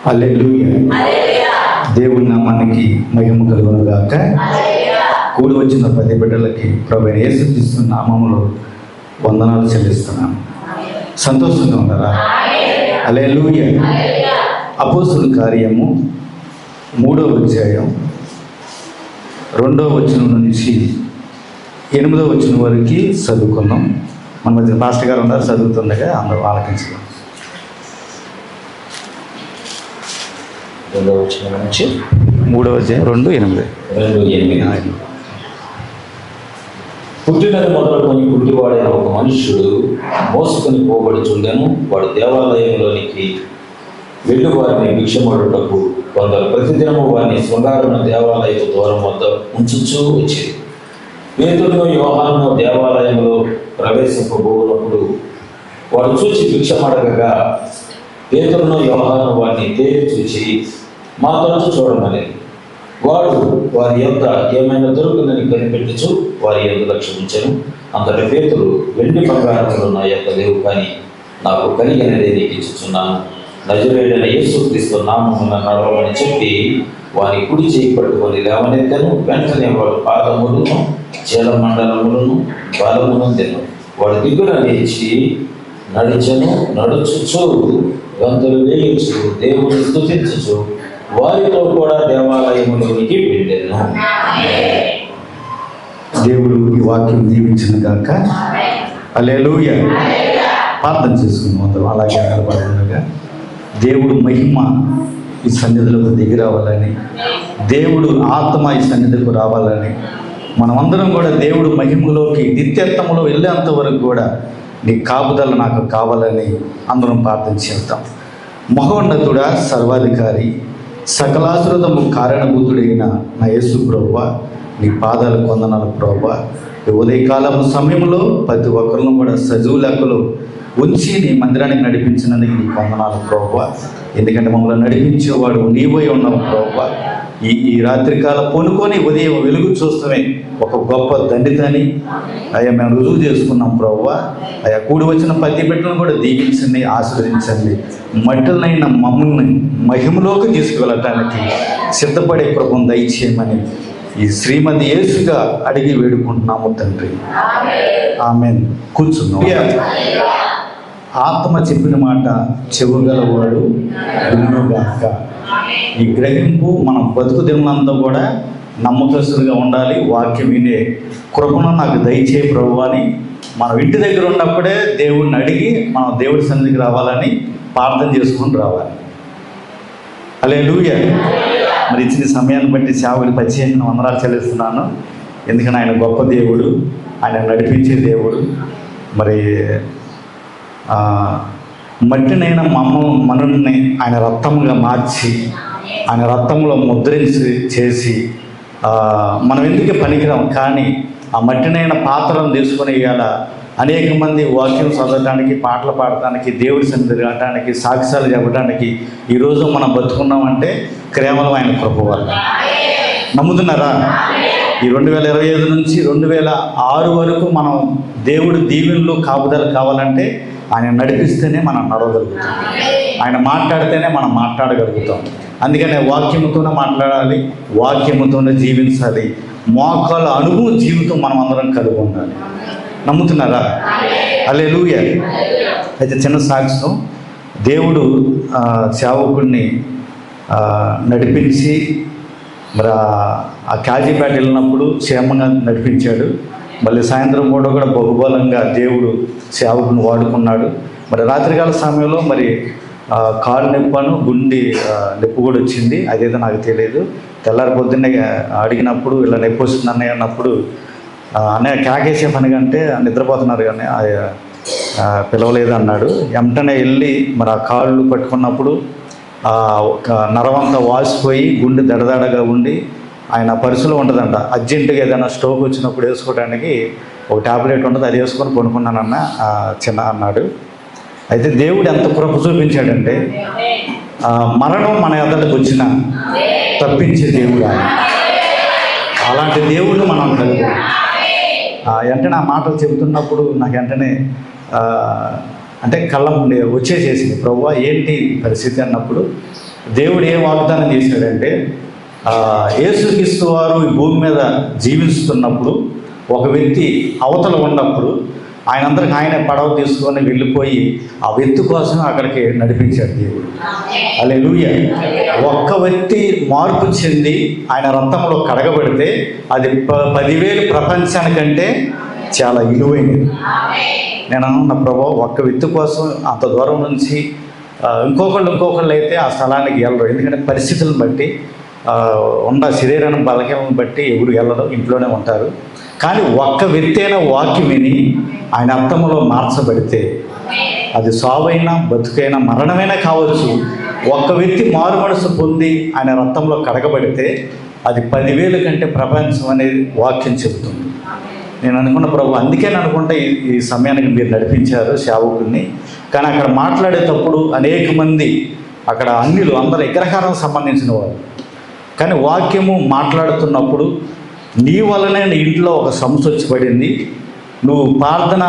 హల్లెలూయా. దేవుని నామానికి మహిమ కలుగును గాక. కూడి వచ్చిన ప్రతి బిడ్డలకి ప్రభువైన యేసుక్రీస్తు నామములో వందనాలు చెల్లిస్తున్నాను. సంతోషంగా ఉన్నారా? హల్లెలూయా. అపోస్తుల కార్యము 3వ అధ్యాయం 2వ వచనం నుంచి 8వ వచనం వరకు చదువుకున్నాం. మన మధ్య మాస్టర్ గారు ఉన్నారు, చదువుతుండగా అందరూ ఆలకించుకున్నాం. 2వ వచనం నుంచి 3వ అధ్యాయం 2:8. పుట్టినది మొదలుకొని పుట్టివాడైన ఒక మనుష్యుడు మోసుకొని పోబడుచుండెను. వాడు దేవాలయంలోనికి వెళ్ళి వారిని భిక్షమడుటకు కొందరు ప్రతిదినము వారిని శృంగారున దేవాలయపు ద్వారం వద్ద ఉంచుచూ వచ్చేది. పేతురును యోహాను దేవాలయంలో ప్రవేశింపబోనప్పుడు వాడు చూచి భిక్షమడగగా పేతురును యోహాను వారిని తేరి చూచి మా తరచు చూడమని వాడు వారి యొక్క ఏమైనా దొరుకుతుందని కనిపెట్టుచు వారి యొక్క లక్ష్యం ఉంచాను. అంతటి పేతురు వెండి బంగారములు నా యొక్క లేవు, కానీ నాకు కలిగినదే నీకు ఇచ్చుచున్నాను. నజరేయుడైన యేసుక్రీస్తు నామమున నడవమని చెప్పి వారి కుడి చేయి పట్టుకొని లేవనెత్తను. వెంటనే వాడు పాదములను జలమండలములను బలమును తిను. వాడు దిగున లేచి నడిచెను. నడుచుచు గంతులు వేయించు దేవుని స్తుతించుచు వారితో కూడా దేవాలయములోనికి వెళ్ళాను. దేవుడు ఈ వాక్యం దీవించిన గాక. హల్లెలూయా. ప్రార్థన చేసుకున్నాం అందరం అలాగే నిలబడగా. దేవుడు మహిమ ఈ సన్నిధిలోకి దిగి రావాలని, దేవుడు ఆత్మ ఈ సన్నిధికి రావాలని, మనమందరం కూడా దేవుడు మహిమలోకి నిత్యత్వములో వెళ్ళేంత వరకు కూడా నీ కాపుదల నాకు కావాలని అందరం ప్రార్థన చేద్దాం. మహోన్నతుడా, సర్వాధికారి, సకలాశ్రుతము కారణభూతుడైన నా యేసు ప్రభువా, నీ పాదాలకు వందనాలు ప్రభువా. ఈ ఉదయకాలము సమయంలో ప్రతి ఒక్కరిని కూడా సజీవ లెక్కలో ఉంచి నీ మందిరానికి నడిపించినందుకు నీకు వందనాలు ప్రభువా. ఎందుకంటే మమ్మల్ని నడిపించేవాడు నీవై ఉన్నావు ప్రభువా. ఈ రాత్రికాల పొనుకొని ఉదయం వెలుగు చూస్తూనే ఒక గొప్ప దండితని అయ్యా మేము రుజువు చేసుకున్నాం ప్రభువా. అయ్యా కూడి వచ్చిన ప్రతి బిడ్డలను కూడా దీవించండి, ఆశీర్వదించండి. మట్టులైన మమ్మల్ని మహిమలోకి తీసుకువెళ్ళటానికి సిద్ధపడే కృపను దయచేయమని ఈ శ్రీమతి యేసుగా అడిగి వేడుకుంటున్నాము తండ్రి. ఆమేన్. కూర్చున్నాం. ఆత్మ చెప్పిన మాట చెవుగలవాడు వినుగాక. ఈ గ్రహింపు మనం బతుకు దినంతా కూడా నమ్మకస్తులుగా ఉండాలి. వాక్యం వినే కృపను నాకు దయచేయి ప్రభువా అని మనం ఇంటి దగ్గర ఉన్నప్పుడే దేవుడిని అడిగి మనం దేవుడి సన్నిధికి రావాలని ప్రార్థన చేసుకుని రావాలి. హల్లెలూయా. మరి ఇచ్చిన సమయాన్ని బట్టి సేవకుడి ప్రత్యేకంగా వందనాలు చెల్లిస్తున్నాను. ఎందుకంటే ఆయన గొప్ప దేవుడు, ఆయన నడిపించే దేవుడు. మరి మట్టినైనా మనల్ని ఆయన రక్తముగా మార్చి ఆయన రక్తంలో ముద్రించి చేసి మనం ఎందుకు పనికిరాం, కానీ ఆ మట్టినైన పాత్రలను తీసుకొని ఇవాళ అనేక మంది వాక్యం చదవడానికి, పాటలు పాడటానికి, దేవుడి సన్నిధి కావడానికి, సాక్ష్యాలు చెప్పడానికి ఈరోజు మనం బతుకున్నామంటే కేవలం ఆయన కృప వల్ల. నమ్ముతున్నారా? ఈ 2025 నుంచి 2006 వరకు మనం దేవుడి దీవెనలు కాపుదల కావాలంటే ఆయన నడిపిస్తేనే మనం నడవగలుగుతాం, ఆయన మాట్లాడితేనే మనం మాట్లాడగలుగుతాం. అందుకనే వాక్యముతోనే మాట్లాడాలి, వాక్యముతోనే జీవించాలి. మోకాల అనుభవం జీవితం మనం అందరం కలిగి ఉండాలి. నమ్ముతున్నారా? హల్లెలూయా. అయితే చిన్న సాక్ష్యం, దేవుడు సేవకుడిని నడిపించి మరి ఆ కాజీపేట వెళ్ళినప్పుడు క్షేమంగా నడిపించాడు. మళ్ళీ సాయంత్రం కూడా బహుబలంగా దేవుడు సేవకుని వాడుకున్నాడు. మరి రాత్రికాల సమయంలో మరి కాలు నొప్పను, గుండె నొప్పి కూడా వచ్చింది. అదేదో నాకు తెలియదు. తెల్లారి పొద్దున్నే అడిగినప్పుడు ఇలా నొప్పి వస్తుంది అన్నయ్య అన్నప్పుడు, అన్నయ్య కేకేసే పని కంటే నిద్రపోతున్నారు కానీ పిలవలేదు అన్నాడు. వెంటనే వెళ్ళి మరి ఆ కాళ్ళు పట్టుకున్నప్పుడు ఒక నరవంతా వాసిపోయి గుండె దడదడగా ఉండి ఆయన పరిస్థితిలో ఉండదంట. అర్జెంటుగా ఏదైనా స్ట్రోక్ వచ్చినప్పుడు వేసుకోవడానికి ఒక టాబ్లెట్ ఉంటుంది, అది వేసుకొని కొనుక్కున్నానన్న చిన్న అన్నాడు. అయితే దేవుడు ఎంత కృప చూపించాడంటే మరణం మన ఎదుటకు వచ్చినా తప్పించే దేవుడు ఆయన. అలాంటి దేవుడు మనం కలిగి వెంటనే ఆ మాటలు చెబుతున్నప్పుడు నాకు వెంటనే అంటే కళ్ళ వచ్చేసేసింది. ప్రభువా ఏంటి పరిస్థితి అన్నప్పుడు దేవుడు ఏం వాగ్దానం చేశాడంటే, యేసుక్రీస్తు వారు ఈ భూమి మీద జీవిస్తున్నప్పుడు ఒక వ్యక్తి అవతల ఉన్నప్పుడు ఆయనే పడవ తీసుకొని వెళ్ళిపోయి ఆ వ్యక్తి కోసం అక్కడికి నడిపించాడు దేవుడు. హల్లెలూయా. ఒక్క వ్యక్తి మార్పు చెంది ఆయన రక్తంలో కడగబడితే అది 10,000 ప్రపంచానికంటే చాలా విలువైనది. నేను అన్న ప్రభు, ఒక్క వ్యక్తి కోసం అంత దూరం నుంచి ఇంకొకళ్ళు అయితే ఆ స్థలానికి వెళ్ళరు. ఎందుకంటే పరిస్థితులను బట్టి ఉన్న శరీరాన్ని బలహీనలను బట్టి ఎవరు వెళ్ళరు, ఇంట్లోనే ఉంటారు. కానీ ఒక్క వ్యక్తి అయినా వాక్యం విని ఆయన అర్థంలో మార్చబడితే అది సావైనా బతుకైనా మరణమైనా కావచ్చు, ఒక్క వ్యక్తి మారు మనసు పొంది ఆయన రక్తంలో కడగబడితే అది 10,000 కంటే ప్రపంచం అనేది వాక్యం చెబుతుంది. నేను అనుకున్న ప్రభు, అందుకే అనుకుంటా ఈ సమయానికి మీరు నడిపించారు సేవకుల్ని. కానీ అక్కడ మాట్లాడేటప్పుడు అనేక మంది అక్కడ అన్యులు అందరూ విగ్రహాలకు సంబంధించిన వారు. కానీ వాక్యము మాట్లాడుతున్నప్పుడు నీ వల్లనే నీ ఇంట్లో ఒక సమస్య వచ్చి పడింది, నువ్వు ప్రార్థన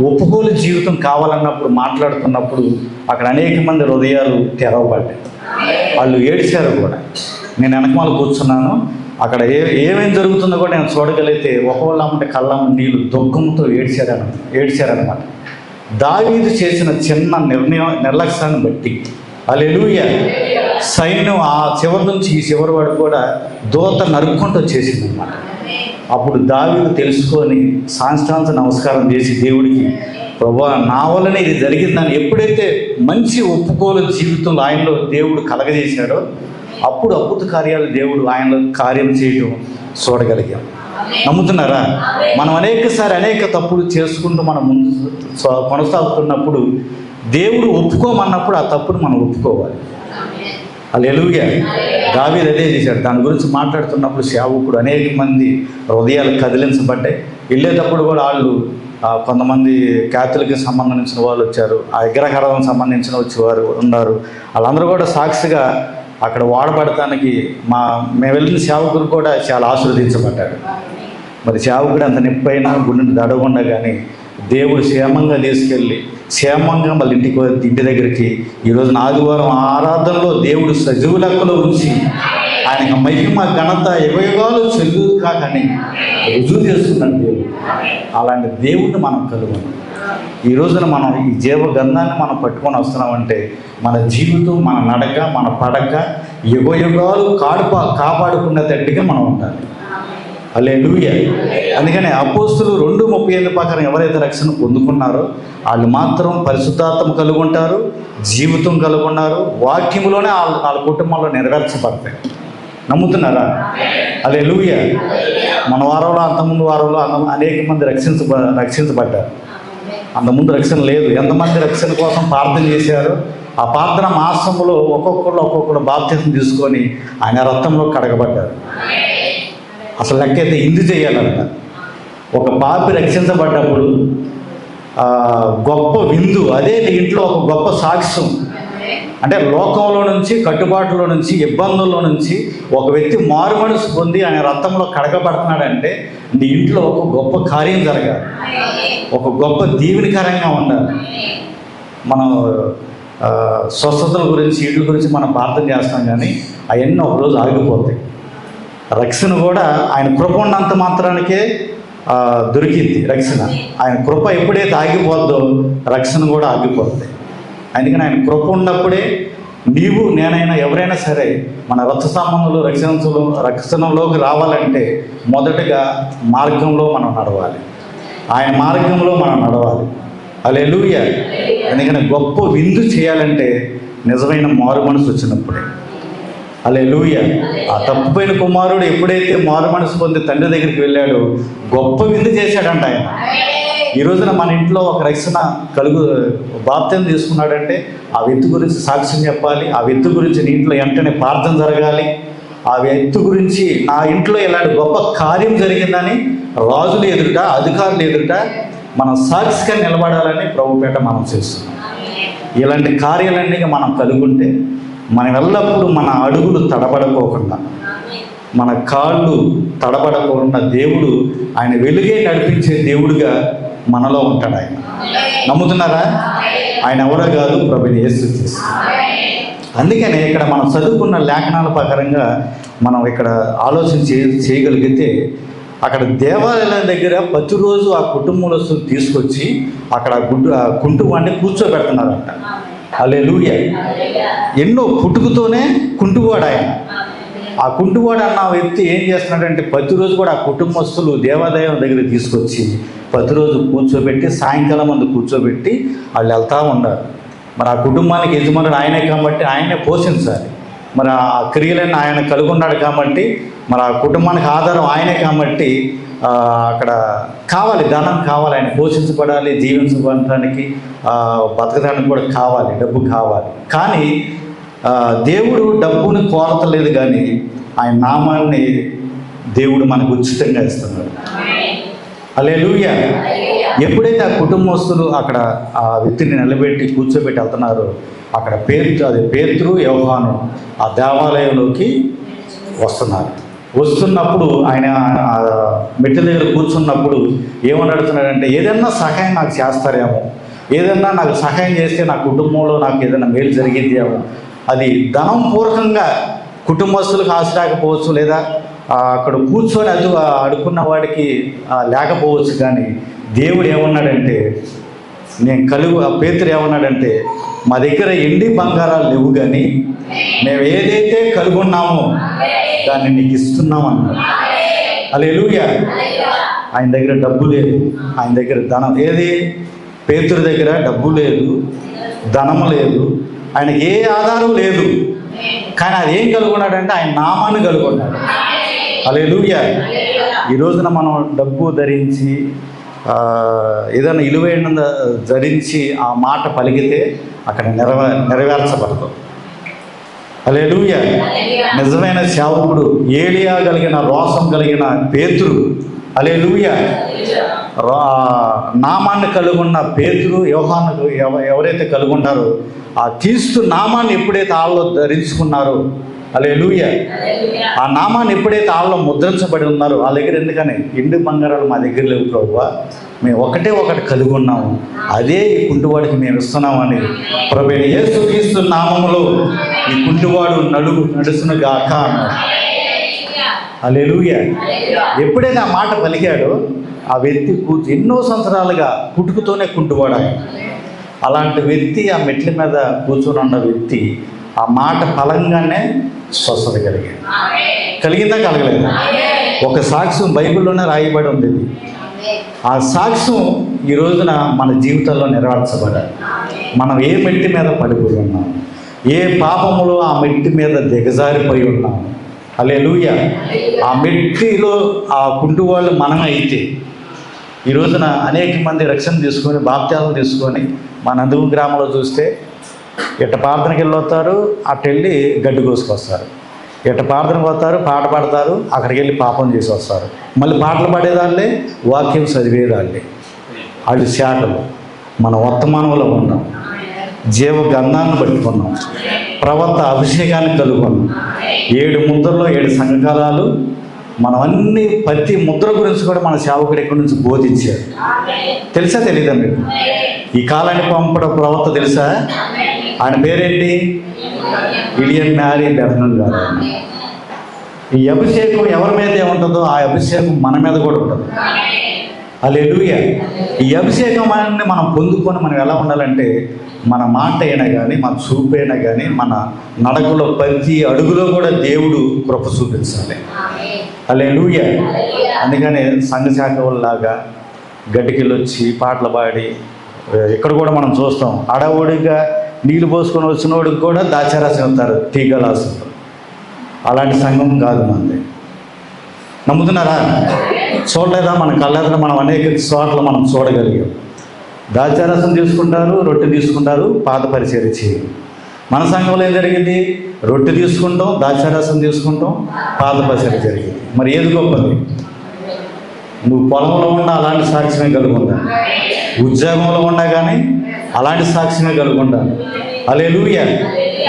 ఒప్పుకోలు జీవితం కావాలన్నప్పుడు మాట్లాడుతున్నప్పుడు అక్కడ అనేక మంది హృదయాలు తెరవబడ్డాయి. వాళ్ళు ఏడ్చారు కూడా. నేను వెనకమాల కూర్చున్నాను. అక్కడ ఏమేమి జరుగుతుందో కూడా నేను చూడగలిగితే ఒకళ్ళు అమ్మంటే కళ్ళమ్మ నీళ్ళు దుఃఖంతో ఏడ్చారనమాట. దావీదు చేసిన చిన్న నిర్లక్ష్యాన్ని బట్టి హల్లెలూయా సైన్యం ఆ చివరి నుంచి ఈ చివరి వాడు కూడా దూత నరుక్కుంటూ వచ్చేసింది అన్నమాట. అప్పుడు దావీదు తెలుసుకొని సాష్టాంగ నమస్కారం చేసి దేవుడికి, ప్రభువా నా వల్లనే ఇది జరిగిందని ఎప్పుడైతే మంచి ఒప్పుకోలు జీవితంలో ఆయనలో దేవుడు కలగజేశాడో అప్పుడు అద్భుత కార్యాలు దేవుడు ఆయనలో కార్యం చేయడం చూడగలిగాం. నమ్ముతున్నారా? మనం అనేక తప్పులు చేసుకుంటూ మనం ముందు కొనసాగుతున్నప్పుడు దేవుడు ఒప్పుకోమన్నప్పుడు ఆ తప్పును మనం ఒప్పుకోవాలి. హల్లెలూయా. దావీదు అదే చేశాడు. దాని గురించి మాట్లాడుతున్నప్పుడు సేవకుడు అనేక మంది హృదయాలు కదిలించబడ్డాయి. వెళ్ళేటప్పుడు కూడా వాళ్ళు కొంతమంది క్యాథలిక్కి సంబంధించిన వాళ్ళు వచ్చారు, ఆ విగ్రహారాధనకు సంబంధించిన వచ్చేవారు ఉన్నారు. వాళ్ళందరూ కూడా సాక్షిగా అక్కడ వాడబడటానికి మేము వెళ్ళిన సేవకులు కూడా చాలా ఆశీర్వదించబడ్డాడు. మరి సేవకుడు అంత నొప్పైనా గుండెని దడకుండా కానీ దేవుడు క్షేమంగా తీసుకెళ్ళి క్షేమంగా మళ్ళీ ఇంటి దగ్గరికి ఈరోజు ఆదివారం ఆరాధనలో దేవుడు సజీవ లెక్కలో ఉంచి ఆయనకు మహిమ ఘనత యుగయుగాలు చెల్లు కాకని రుజువు చేస్తున్నాడు దేవుడు. అలాంటి దేవుడిని మనం కలుగుతాం. ఈ రోజున మనం ఈ జీవగంధాన్ని మనం పట్టుకొని వస్తున్నామంటే మన జీవితం, మన నడక, మన పడక యుగయుగాలు కాపాడుకునేటట్టుగా మనం ఉండాలి. హల్లెలూయా. అందుకని అపోస్తులు 2:38 ప్రకారం ఎవరైతే రక్షణ పొందుకున్నారో వాళ్ళు మాత్రం పరిశుద్ధాత్మ కలిగి ఉంటారు, జీవితం కలిగి ఉన్నారు, వాక్యములోనే వాళ్ళ కుటుంబంలో నెరవేర్చబడతాయి. నమ్ముతున్నారా? హల్లెలూయా. మన వారంలో అంతకుముందు వారంలో అనేక మంది రక్షించబడ్డారు. అంతకుముందు రక్షణ లేదు. ఎంతమంది రక్షణ కోసం ప్రార్థన చేశారు. ఆ ప్రార్థన మాసంలో ఒక్కొక్కరు బాప్తిసం తీసుకొని ఆయన రక్తంలో కడగబడ్డారు. అసలు లెక్క అయితే ఇందు చేయాలంట. ఒక పాపి రక్షించబడ్డప్పుడు గొప్ప విందు, అదే ఇంట్లో ఒక గొప్ప సాక్ష్యం. అంటే లోకంలో నుంచి, కట్టుబాటులో నుంచి, ఇబ్బందుల్లో నుంచి ఒక వ్యక్తి మారు మనసు పొంది ఆయన రక్తంలో కడగబడుతున్నాడంటే నీ ఇంట్లో ఒక గొప్ప కార్యం జరగాలి, ఒక గొప్ప దీవెనకరంగా ఉండాలి. మనం స్వస్థతల గురించి, వీటి గురించి మనం ప్రార్థన చేస్తాం, కానీ అవన్నీ ఒకరోజు ఆగిపోతాయి. రక్షణ కూడా ఆయన కృప ఉన్నంత మాత్రానికే దొరికింది రక్షణ. ఆయన కృప ఎప్పుడైతే ఆగిపోద్దో రక్షణ కూడా ఆగిపోతుంది. అందుకని ఆయన కృప ఉన్నప్పుడే నీవు, నేనైనా, ఎవరైనా సరే మన రక్త సంబంధంలో రక్షణలోకి రావాలంటే మొదటగా మార్గంలో మనం నడవాలి, ఆయన మార్గంలో మనం నడవాలి. హల్లెలూయా. ఎందుకంటే గొప్ప విందు చేయాలంటే నిజమైన మారు మనసు వచ్చినప్పుడే. హల్లెలూయా. ఆ తప్పుపోయిన కుమారుడు ఎప్పుడైతే మారు మనసు పొంది తండ్రి దగ్గరికి వెళ్ళాడో గొప్ప విందు చేశాడంట ఆయన. ఈ రోజున మన ఇంట్లో ఒక రక్షణ బాప్తిసం తీసుకున్నాడంటే ఆ వ్యక్తి గురించి సాక్ష్యం చెప్పాలి, ఆ వ్యక్తి గురించి నీ ఇంట్లో వెంటనే ప్రార్థన జరగాలి, ఆ వ్యక్తి గురించి నా ఇంట్లో ఇలాంటి గొప్ప కార్యం జరిగిందని రాజులు ఎదుట, అధికారులు ఎదుట మనం సాక్షిగా నిలబడాలని ప్రభుపేట మనం చేస్తున్నాం. ఇలాంటి కార్యాలన్నీ మనం కలుగుంటే మనం ఎల్లప్పుడూ మన అడుగులు తడబడకోకుండా, మన కాళ్ళు తడబడకుండా దేవుడు ఆయన వెలుగే నడిపించే దేవుడుగా మనలో ఉంటాడు. ఆయన నమ్ముతున్నారా? ఆయన ఎవరో కాదు, ప్రభువైన యేసుక్రీస్తు. అందుకనే ఇక్కడ మనం చదువుకున్న లేఖనాల ప్రకారంగా మనం ఇక్కడ ఆలోచన చేయగలిగితే అక్కడ దేవాలయాల దగ్గర ప్రతిరోజు ఆ కుటుంబస్తులు తీసుకొచ్చి అక్కడ కుంటువాడిని కూర్చోబెడుతున్నారంట. హల్లెలూయా. ఎన్నో పుట్టుకతోనే కుంటువాడు ఆయన. ఆ కుంటువాడు అన్న వ్యక్తి ఏం చేస్తున్నాడంటే ప్రతిరోజు కూడా ఆ కుటుంబస్తులు దేవాలయం దగ్గర తీసుకొచ్చి ప్రతిరోజు కూర్చోబెట్టి సాయంకాలం ముందు కూర్చోబెట్టి వాళ్ళు వెళ్తూ ఉన్నారు. మరి ఆ కుటుంబానికి యజమానుడు ఆయనే కాబట్టి ఆయనే పోషించాలి. మరి ఆ క్రియలను ఆయన కలిగి ఉన్నాడు కాబట్టి మరి ఆ కుటుంబానికి ఆధారం ఆయనే కాబట్టి అక్కడ కావాలి, ధనం కావాలి, ఆయన పోషించబడాలి, జీవించబడటానికి బతకడానికి కూడా కావాలి, డబ్బు కావాలి. కానీ దేవుడు డబ్బుని కోరతలేదు, కానీ ఆయన నామాన్ని దేవుడు మనకు ఉచితంగా ఇస్తున్నాడు. హల్లెలూయా. ఎప్పుడైతే ఆ కుటుంబస్తులు అక్కడ ఆ వ్యక్తిని నిలబెట్టి కూర్చోబెట్టి వెళ్తున్నారో అక్కడ పేతురు యోహాను ఆ దేవాలయంలోకి వస్తున్నప్పుడు ఆయన మెట్ల దగ్గర కూర్చున్నప్పుడు ఏమని అడుగుతున్నాడంటే, ఏదన్నా సహాయం నాకు చేస్తారేమో, ఏదన్నా నాకు సహాయం చేస్తే నా కుటుంబంలో నాకు ఏదైనా మేలు జరిగిద్దేమో. అది ధనం పూర్వకంగా కుటుంబస్తులకు ఆశ లేకపోవచ్చు, లేదా అక్కడ కూర్చొని అడుక్కున్న వాడికి లేకపోవచ్చు. కానీ దేవుడు ఏమన్నాడంటే, పేతురు ఏమన్నాడంటే, మా దగ్గర ఎండి బంగారాలు లేవు, కానీ మేము ఏదైతే కలిగి ఉన్నామో దాన్ని నీకు ఇస్తున్నాం అన్నాడు. హల్లెలూయా. ఆయన దగ్గర డబ్బు లేదు, ఆయన దగ్గర ధనం ఏది? పేతురు దగ్గర డబ్బు లేదు, ధనము లేదు, ఆయనకి ఏ ఆధారం లేదు. కానీ అది ఏం కలుగున్నాడంటే ఆయన నామాన్ని కలుగున్నాడు. హల్లెలూయా. ఈ రోజున మనం డబ్బు ధరించి ఏదైనా విలువైన ధరించి ఆ మాట పలికితే అక్కడ నెరవేర్చబడదు. హల్లెలూయా. నిజమైన సేవకుడు ఏలియా కలిగిన రోషం కలిగిన పేతురు, హల్లెలూయా, నామాన్ని కలుగున్న పేతురు యోహాను ఎవరైతే కలుగుంటారో ఆ క్రీస్తు నామాన్ని ఎప్పుడైతే వాళ్ళలో ధరించుకున్నారో, హల్లెలూయా, ఆ నామాన్ని ఎప్పుడైతే వాళ్ళలో ముద్రించబడి ఉన్నారో, వాళ్ళ దగ్గర ఎందుకని ఎండు బంగారాలు మా దగ్గర లేవు ప్రభువా, మేము ఒకటి కలిగి ఉన్నాము, అదే ఈ కుంటివాడికి మేము ఇస్తున్నామని ప్రభువైన యేసుక్రీస్తు నామములో ఈ కుంటివాడు నడుచును గాక అన్నాడు. హల్లెలూయా. ఎప్పుడైతే ఆ మాట పలికాడో ఆ వ్యక్తి ఎన్నో సంవత్సరాలుగా పుట్టుకతోనే కుంటివాడు. అలాంటి వ్యక్తి ఆ మెట్ల మీద కూర్చొని ఉన్న వ్యక్తి ఆ మాట ఫలంగానే స్వస్థత కలిగిందా కలగలేదు? ఒక సాక్ష్యం బైబిల్లోనే రాయబడి ఉంది. ఆ సాక్ష్యం ఈ రోజున మన జీవితంలో నెరవేర్చబడాలి. మనం ఏ మెట్టి మీద పడిపోయి ఉన్నాం, ఏ పాపములో ఆ మెట్టి మీద దిగజారిపోయి ఉన్నాం. హల్లెలూయా. ఆ మెట్టిలో ఆ కుంటివాళ్ళు మనమే అయితే ఈ రోజున అనేక మంది రక్షణ తీసుకొని బాప్త్యాలను తీసుకొని మన నందుగు గ్రామంలో చూస్తే ఇట్ట ప్రార్థనకి వెళ్ళొస్తారు, అటు వెళ్ళి గడ్డి కోసుకొస్తారు, ఇట్ట ప్రార్థనకు పోతారు, పాట పాడతారు, అక్కడికి వెళ్ళి పాపం చేసి వస్తారు. మళ్ళీ పాటలు పాడేదాళ్ళే, వాక్యం చదివేదాళ్ళే. వాళ్ళు శాఖలు. మన వర్తమానంలో ఉన్నాం, జీవ గంధాన్ని పట్టుకున్నాం, ప్రవక్త అభిషేకాన్ని కలుగుకున్నాం. 7 ముద్రలో 7 సంఘకాలాలు. మనం అన్ని ప్రతి ముద్ర గురించి కూడా మన సేవకుడు ఎక్కడి నుంచి బోధించారు. తెలుసా తెలీదా మీకు? ఈ కాలాన్ని పంపడం ప్రవక్త తెలుసా? ఆయన పేరేంటి? విలియం మ్యారీ బెర్నన్ గారు. ఈ అభిషేకం ఎవరి మీద ఏముంటుందో ఆ అభిషేకం మన మీద కూడా ఉంటుంది. హల్లెలూయా. ఈ అభిషేకాన్ని మనం పొందుకొని మనం ఎలా ఉండాలంటే, మన మాట అయినా కానీ, మన చూపు అయినా కానీ, మన నడకలో ప్రతి అడుగులో కూడా దేవుడు కృప చూపించాలి. హల్లెలూయా. అందుకనే సంఘ శాఖ వాళ్ళలాగా గడ్డికెళ్ళి వచ్చి పాటలు పాడి ఇక్కడ కూడా మనం చూస్తాం. అడవుడిగా నీళ్ళు పోసుకొని వచ్చినోడికి కూడా దాచారాసం ఇస్తారు, టీకాలాసంతో. అలాంటి సంఘం కాదు మనది. నమ్ముతున్నారా? చూడలేదా? మన కళ్ళెదుట మనం అనేక చోట్ల మనం చూడగలిగాం. దాచారసం తీసుకుంటారు, రొట్టె తీసుకుంటారు, పాత పరిచర్య చేయాలి. మన సంఘంలో ఏం జరిగింది? రొట్టె తీసుకుంటాం, దాచారసం తీసుకుంటాం, పాత పరిచర్య జరిగింది. మరి ఏది గొప్పది? నువ్వు పొలంలో ఉన్నా అలాంటి సాక్ష్యమే కలిగి ఉండాలి, ఉద్యోగంలో ఉన్నా కానీ అలాంటి సాక్ష్యమే కలిగి ఉండాలి. హల్లెలూయా.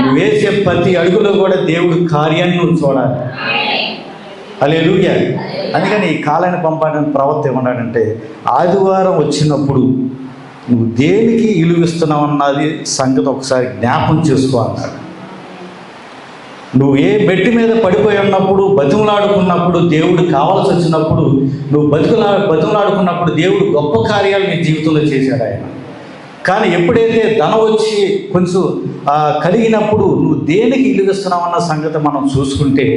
నువ్వు వేసే ప్రతి అడుగులో కూడా దేవుడి కార్యాన్ని నువ్వు చూడాలి. హల్లెలూయా. అందుకని ఈ కాలాన్ని పంపడానికి ప్రవక్త ఏమన్నాడంటే, ఆదివారం వచ్చినప్పుడు నువ్వు దేనికి విలువిస్తున్నావు అన్నది సంగతి ఒకసారి జ్ఞాపం చేసుకో అన్నాడు. నువ్వు ఏ మెట్టి మీద పడిపోయి ఉన్నప్పుడు, బతిమలాడుకున్నప్పుడు, దేవుడు కావాల్సి వచ్చినప్పుడు, నువ్వు బతిమలాడుకున్నప్పుడు దేవుడు గొప్ప కార్యాలు నీ జీవితంలో చేశాడు ఆయన. కానీ ఎప్పుడైతే ధనం వచ్చి కొంచెం కలిగినప్పుడు నువ్వు దేనికి ఇలుగిస్తున్నావు అన్న సంగతి మనం చూసుకుంటే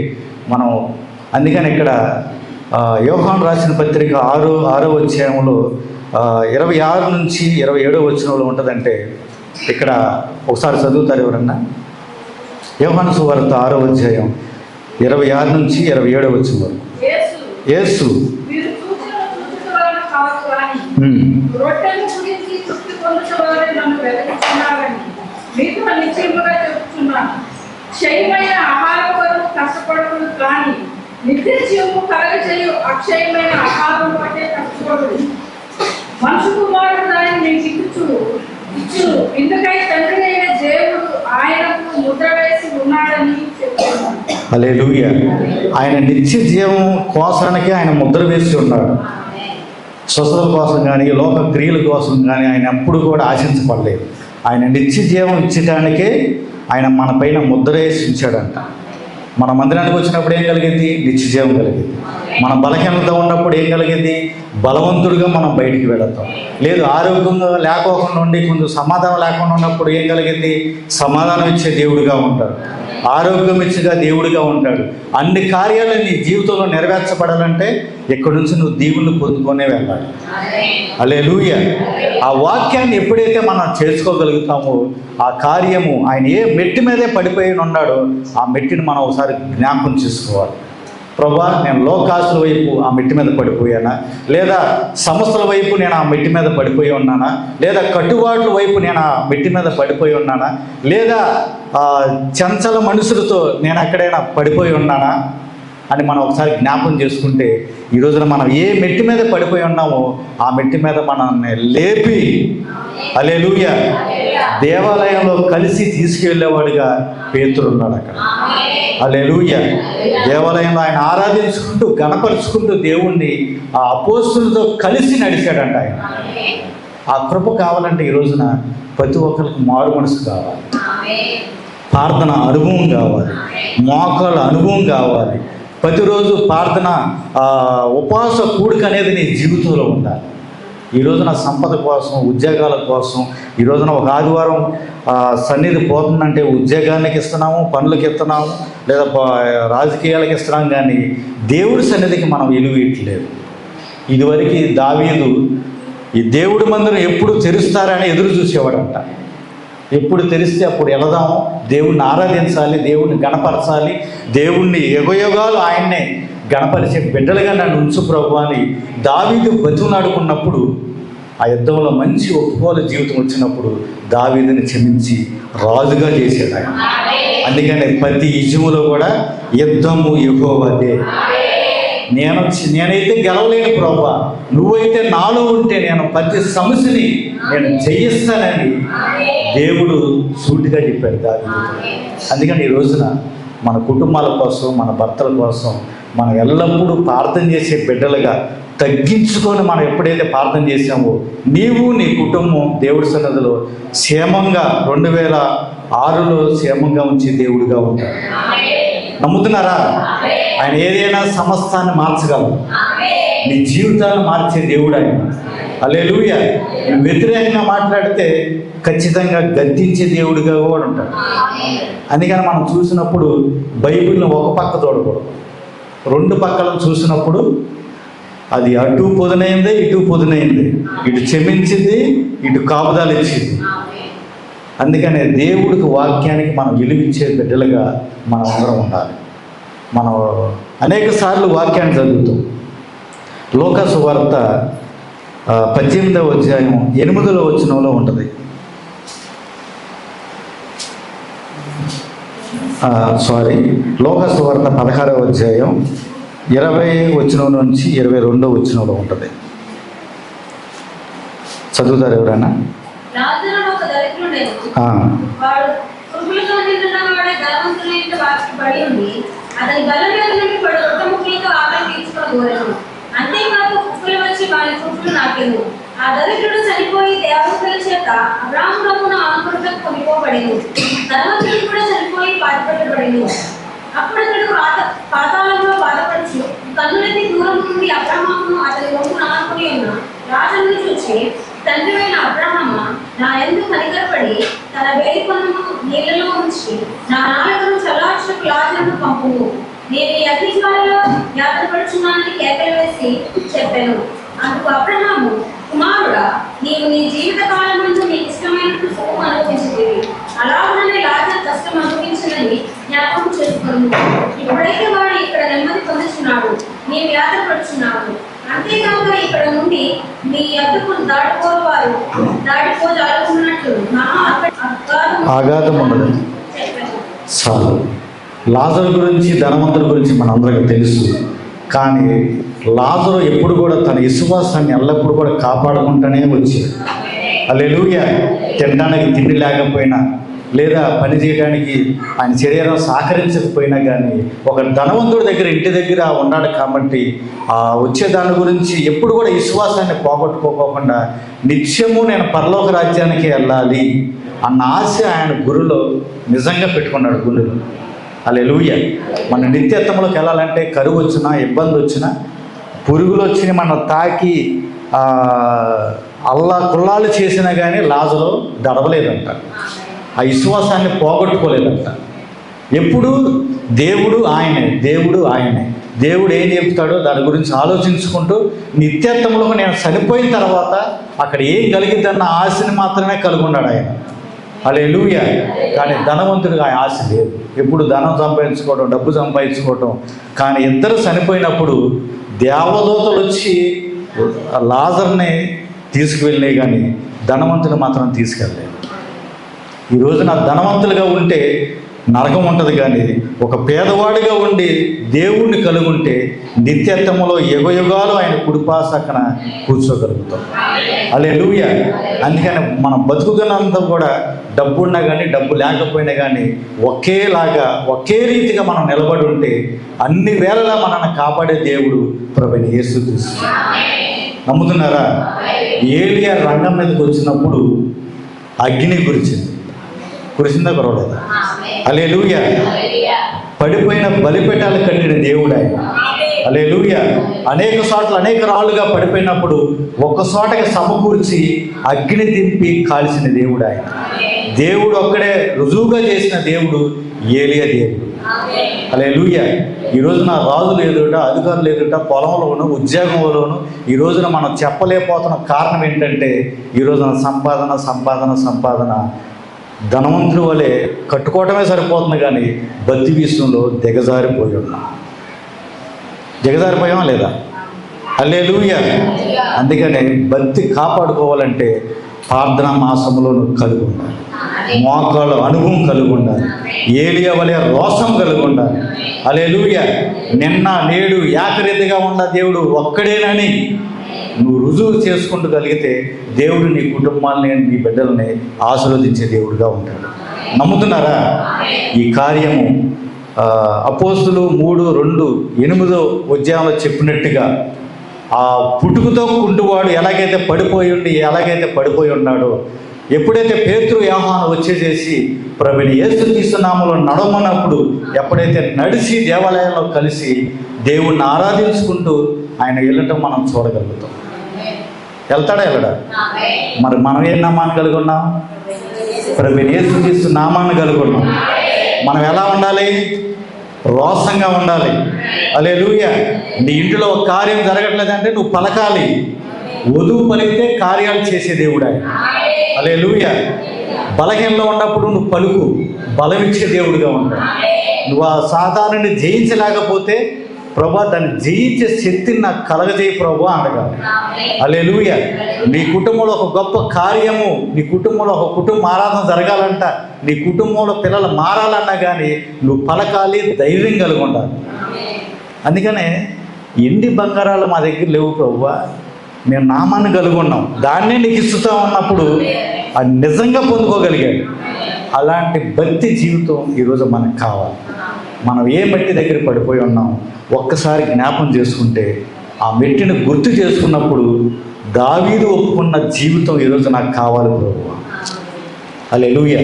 మనం, అందుకని ఇక్కడ యోహాను రాసిన పత్రిక 6వ అధ్యాయంలో 26 నుంచి 27వ వచనంలో ఉంటుందంటే, ఇక్కడ ఒకసారి చదువుతారు ఎవరన్నా? యోహాను సువార్త 6వ అధ్యాయం 26 నుంచి 27వ వచనం వరకు. యేసు క్షయమైన ఆహారం కొరకు కష్టపడకూడదు, కానీ నిత్య జీవము కలగజేయు అక్షయమైన ఆహారం బట్టే కష్టపడదు. మనుషు కుమారుడు దానిని మీకు ఇచ్చును. ఇందుకై తండ్రి అయిన దేవుడు ఆయనకు ముద్ర వేసి ఉన్నాడని చెప్పాను. హల్లెలూయా. ఆయన నిత్య జీవం కోసానికి ఆయన ముద్ర వేసి ఉన్నాడు. స్వస్థత కోసం కానీ, లోక క్రియల కోసం కానీ ఆయన ఎప్పుడు కూడా ఆశించబడలేదు. ఆయన నిత్య జీవం ఇచ్చడానికే ఆయన మన పైన ముద్ర వేసి ఉంచాడంట. మన మందిరానికి వచ్చినప్పుడు ఏం కలిగింది? నిత్య జీవం కలిగింది. మన బలహీనత ఉన్నప్పుడు ఏం కలిగింది? బలవంతుడిగా మనం బయటికి వెళతాం. లేదు, ఆరోగ్యంగా లేకోకుండా ఉండి కొంచెం సమాధానం లేకుండా ఉన్నప్పుడు ఏం కలిగింది? సమాధానం ఇచ్చే దేవుడిగా ఉంటాడు, ఆరోగ్యం ఇచ్చేగా దేవుడిగా ఉంటాడు. అన్ని కార్యాలు నీ జీవితంలో నెరవేర్చబడాలంటే ఇక్కడి నుంచి నువ్వు దీవులను పొందుకొనే వెళ్ళాలి. హల్లెలూయా. ఆ వాక్యాన్ని ఎప్పుడైతే మనం చేసుకోగలుగుతామో ఆ కార్యము, ఆయన ఏ మెట్టి మీదే పడిపోయి ఉన్నాడో ఆ మెట్టిని మనం ఒకసారి జ్ఞాపకం చేసుకోవాలి. ప్రభా, నేను లోకాస్తుల వైపు ఆ మెట్టి మీద పడిపోయానా, లేదా సంస్థల వైపు నేను ఆ మెట్టి మీద పడిపోయి ఉన్నానా, లేదా కట్టుబాట్ల వైపు నేను ఆ మెట్టి మీద పడిపోయి ఉన్నానా, లేదా చంచల మనుషులతో నేను ఎక్కడైనా పడిపోయి ఉన్నానా అని మనం ఒకసారి జ్ఞాపకం చేసుకుంటే, ఈ రోజున మనం ఏ మెట్టి మీద పడిపోయి ఉన్నామో ఆ మెట్టి మీద మనల్ని లేపి, హల్లెలూయా, దేవాలయంలో కలిసి తీసుకెళ్ళేవాడిగా పేతురు ఉన్నాడు అక్కడ. హల్లెలూయా. దేవాలయంలో ఆయన ఆరాధించుకుంటూ గణపరుచుకుంటూ దేవుణ్ణి ఆ అపోస్తులతో కలిసి నడిచాడంట ఆయన. ఆ కృప కావాలంటే ఈ రోజున ప్రతి ఒక్కరికి మారు మనసు కావాలి, ప్రార్థన అనుభవం కావాలి, మోకాళ్ళ అనుభవం కావాలి. ప్రతిరోజు ప్రార్థన ఉపవాస కూడిక అనేది నీ జీవితంలో ఉండాలి. ఈ రోజున సంపద కోసం, ఉద్యోగాల కోసం, ఈ రోజున ఒక ఆదివారం సన్నిధి పోతుందంటే ఉద్యోగానికి ఇస్తున్నాము, పనులకు ఇస్తున్నాము, లేదా రాజకీయాలకు ఇస్తున్నాం, కానీ దేవుడి సన్నిధికి మనం విలువ ఇట్లేదు. ఇదివరకు దావీదు ఈ దేవుడి మందిరం ఎప్పుడు తెరుస్తారని ఎదురు చూసేవాడంట. ఎప్పుడు తెరిస్తే అప్పుడు వెళదాము, దేవుణ్ణి ఆరాధించాలి, దేవుణ్ణి గణపరచాలి, దేవుణ్ణి యుగయుగాలు ఆయన్నే గణపరిచే బిడ్డలుగా నన్ను ఉంచు ప్రభు అని దావీదు బతిమలాడుకున్నప్పుడు, ఆ యుద్ధంలో మంచి ఒప్పుకోలు జీవితం వచ్చినప్పుడు దావీదుని క్షమించి రాజుగా చేశాడు ఆయన. అందుకని ప్రతి యుజములో కూడా యుద్ధము యెహోవాదే. నేనైతే గెలవలేను ప్రభా, నువ్వైతే నాలో ఉంటే నేను ప్రతి సమస్యని నేను జయిస్తానని దేవుడు సూటిగా చెప్పాడు దావీదు. అందుకని ఈ రోజున మన కుటుంబాల కోసం, మన భర్తల కోసం మనం ఎల్లప్పుడూ ప్రార్థన చేసే బిడ్డలుగా తగ్గించుకొని మనం ఎప్పుడైతే ప్రార్థన చేసామో, నీవు నీ కుటుంబం దేవుడి సన్నిధిలో క్షేమంగా 2006లో క్షేమంగా ఉంచి దేవుడిగా ఉంటాడు. నమ్ముతున్నారా? ఆయన ఏదైనా సమస్తాన్ని మార్చగలరు. నీ జీవితాన్ని మార్చే దేవుడు ఆయన. హల్లెలూయా. నువ్వు వ్యతిరేకంగా మాట్లాడితే ఖచ్చితంగా గద్దించే దేవుడిగా కూడా ఉంటాడు. అందుకని మనం చూసినప్పుడు బైబిల్ని ఒక పక్క చూడకూడదు, 2 పక్కలను చూసినప్పుడు అది అటు పొదునైంది, ఇటు పొదునైంది, ఇటు క్షమించింది, ఇటు కాపుదాలు ఇచ్చింది. అందుకనే దేవుడికి, వాక్యానికి మనం విలువిచ్చే బిడ్డలుగా మనం అందరం ఉండాలి. మనం అనేక సార్లు వాక్యాన్ని చదువుతాం. లోకా సువార్త 18వ అధ్యాయం 8వ వచనంలో ఉంటుంది. లోకా సువార్త 16వ అధ్యాయం 20వ వచనం నుంచి 22వ వచనంలో ఉంటుంది. చదువుతారు ఎవరైనా? అంతేకాదు కుక్కలు వచ్చి వారి కుక్కలు నాకెను. ఆ దరిద్రుడు చనిపోయి దేవతల చేత అబ్రాహాము రొమ్మున ఆనుకున్నట్టు కొనిపోబడెను. ధనవంతుడు కూడా చనిపోయి పాతిపెట్టబడెను. అప్పుడు అతడు పాతాళంలో బాధపడుచు కన్నులెత్తి దూరం నుండి అబ్రహామును అతని వంతును ఆనుకుని ఉన్న రాజును చూచి, తండ్రివైన అబ్రహామా, నా యందు కనికరపడి తన వేలి పన్నును నీళ్లలో ఉంచి నా నాలుకను చల్లార్చుటకు లాజరును పంపుము. నేను ఈ అగ్నిజ్వాలలో యాతనపడుచున్నానని కేకలు వేసి చెప్పాను. అందుకు అబ్రహాము, కుమారుడా, నీవు నీ జీవిత కాలమందు నీకు ఇష్టమైనట్టు సుఖం అనుభవించింది, అలాగనే లాజరు కష్టం అనుభవించినని జ్ఞాపకం చేసుకున్నాను. ఇప్పుడైతే వాడు ఇక్కడ నెమ్మది పొందుచున్నాడు, నీవు యాతనపడుచున్నావు. అంతేకాక ఇక్కడ నుండి మీ యొద్దకు దాటిపోజాలకున్నట్లు మహా ఆఘాతం ఉండదు. చెప్పాను. చాలు. లాజరు గురించి, ధనవంతుడి గురించి మనందరికీ తెలుసు. కానీ లాజరు ఎప్పుడు కూడా తన విశ్వాసాన్ని ఎల్లప్పుడూ కూడా కాపాడుకుంటూనే వచ్చాడు. హల్లెలూయా. తినడానికి తిండి లేకపోయినా, లేదా పని చేయడానికి ఆయన శరీరం సహకరించకపోయినా కానీ ఒక ధనవంతుడి దగ్గర, ఇంటి దగ్గర ఉన్నాడు కాబట్టి ఆ వచ్చే దాని గురించి ఎప్పుడు కూడా విశ్వాసాన్ని పోగొట్టుకోకుండా నిత్యము నేను పరలోక రాజ్యానికి వెళ్ళాలి అన్న ఆశ ఆయన గురులో నిజంగా పెట్టుకున్నాడు. గురులో హల్లెలూయా. మన నిత్యత్వంలోకి వెళ్ళాలంటే కరువు వచ్చినా, ఇబ్బంది వచ్చినా, పురుగులు వచ్చిన మనం తాకి కుల్లాలు చేసినా కానీ లాజరు దడవలేదంట. ఆ విశ్వాసాన్ని పోగొట్టుకోలేదంట. ఎప్పుడు దేవుడు ఆయనే, దేవుడు ఆయనే. దేవుడు ఏం చెప్తాడో దాని గురించి ఆలోచించుకుంటూ నిత్యత్వంలో నేను చనిపోయిన తర్వాత అక్కడ ఏం కలిగిద్దన్న ఆశని మాత్రమే కలుగున్నాడు ఆయన. హల్లెలూయా. కానీ ధనవంతుడిగా ఆ ఆశ లేదు. ఎప్పుడు ధనం సంపాదించుకోవడం, డబ్బు సంపాదించుకోవటం. కానీ ఇద్దరు చనిపోయినప్పుడు దేవదూతలు వచ్చి లాజర్ని తీసుకువెళ్ళినాయి, కానీ ధనవంతుని మాత్రం తీసుకెళ్ళలేదు. ఈరోజు నా ధనవంతులుగా ఉంటే నరకం ఉంటుంది, కానీ ఒక పేదవాడిగా ఉండి దేవుణ్ణి కలుగుంటే నిత్యత్వములో యుగయుగాలు ఆయన కుడిపాసక్కన కూర్చోగలుగుతాం. హల్లెలూయా. అందుకని మనం బతుకుతున్నంత కూడా డబ్బు ఉన్నా కానీ, డబ్బు లేకపోయినా కానీ ఒకేలాగా, ఒకే రీతిగా మనం నిలబడి ఉంటే అన్ని వేళలా మనల్ని కాపాడే దేవుడు ప్రభువైన యేసుక్రీస్తు. నమ్ముతున్నారా? ఏలియా రంగం మీదకి వచ్చినప్పుడు అగ్ని కురిసిందా కురవలేదా? హల్లెలూయా. పడిపోయిన బలిపీఠాలు కట్టిన దేవుడు ఆయన. హల్లెలూయా. అనేక చోట్ల అనేక రాళ్ళుగా పడిపోయినప్పుడు ఒక్క చోటకి సమకూర్చి అగ్ని దింపి కాల్చిన దేవుడు ఆయన. దేవుడు ఒక్కడే రుజువుగా చేసిన దేవుడు ఏలియా దేవుడు. హల్లెలూయా. ఈ రోజున రాజులు ఎదుట, అధికారులు ఎదుట, పొలంలోను, ఉద్యోగంలోను ఈ రోజున మనం చెప్పలేకపోతున్న కారణం ఏంటంటే ఈ రోజున సంపాదన ధనవంతుల వలె కట్టుకోవటమే సరిపోతుంది, కానీ బద్ది విషయంలో దిగజారిపోయామా లేదా? హల్లెలూయా. అందుకనే బద్ది కాపాడుకోవాలంటే ప్రార్థనా మాసంలోనూ కలిగి ఉండాలి, మోకాళ్ళ అనుభవం కలిగి ఉండాలి, ఏలియా వలె రోషం కలిగి ఉండాలి. హల్లెలూయా. నిన్న నేడు ఏకరీతిగా ఉన్న దేవుడు ఒక్కడేనని నువ్వు రుజువు చేసుకుంటూ కలిగితే దేవుడు నీ కుటుంబాన్ని, నీ బిడ్డల్ని ఆశీర్వదించే దేవుడుగా ఉంటాడు. నమ్ముతున్నారా? ఈ కార్యము అపోస్తులు 3:2-8 అధ్యాయంలో చెప్పినట్టుగా ఆ పుట్టుకతో కుంటువాడు ఎలాగైతే పడిపోయి ఉన్నాడో, ఎప్పుడైతే పేతురు యోహాను వచ్చేసేసి ప్రభువైన యేసుక్రీస్తు నామములో నడవమన్నప్పుడు ఎప్పుడైతే నడిచి దేవాలయంలో కలిసి దేవుణ్ణి ఆరాధించుకుంటూ ఆయన వెళ్ళటం మనం చూడగలుగుతాం. వెళ్తాడా వెళ్ళడా? మరి మనం ఏం నామాన్ని కలిగి ఉన్నాం? ప్రభువైన యేసుక్రీస్తు నామాన్ని కలిగి ఉన్నాం. మనం ఎలా ఉండాలి? రోషంగా ఉండాలి. హల్లెలూయా. నీ ఇంటిలో ఒక కార్యం జరగట్లేదంటే నువ్వు పలకాలి. వధువు పలికితే కార్యాలు చేసే దేవుడు ఆయన. హల్లెలూయా. బలహీనలో ఉన్నప్పుడు నువ్వు పలుకు, బలమిచ్చే దేవుడిగా ఉంటావు. నువ్వు ఆ సాతానుని జయించలేకపోతే ప్రభా దాన్ని జయించే శక్తిని నాకు కలగజేయి ప్రభా అనగాలి. హల్లెలూయా. నీ కుటుంబంలో ఒక గొప్ప కార్యము, నీ కుటుంబంలో ఒక కుటుంబ ఆరాధన జరగాలంట, నీ కుటుంబంలో పిల్లలు మారాలన్నా కానీ నువ్వు పలకాలి, ధైర్యం కలిగి ఉండాలి. అందుకనే ఎండి బంగారాలు మా దగ్గర లేవు ప్రభువా, మేము నామాన్ని కలిగి ఉన్నాం, దాన్నే నీకు ఇస్తుతా ఉన్నప్పుడు అది నిజంగా పొందుకోగలిగాడు. అలాంటి భక్తి జీవితం ఈరోజు మనకు కావాలి. మనం ఏ మట్టి దగ్గర పడిపోయి ఉన్నాం ఒక్కసారి జ్ఞాపం చేసుకుంటే, ఆ మెట్టిని గుర్తు చేసుకున్నప్పుడు దావీదు ఒప్పుకున్న జీవితం ఈరోజు నాకు కావాలి ప్రభువా. హల్లెలూయా.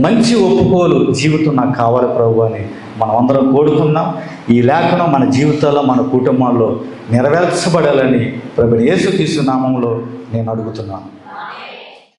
మంచి ఒప్పుకోలు జీవితం నాకు కావాలి ప్రభు అని మనం అందరం కోరుకుందాం. ఈ లేఖనం మన జీవితాల్లో, మన కుటుంబాల్లో నెరవేర్చబడాలని ప్రభువైన యేసుక్రీస్తు నామములో నేను అడుగుతున్నాను.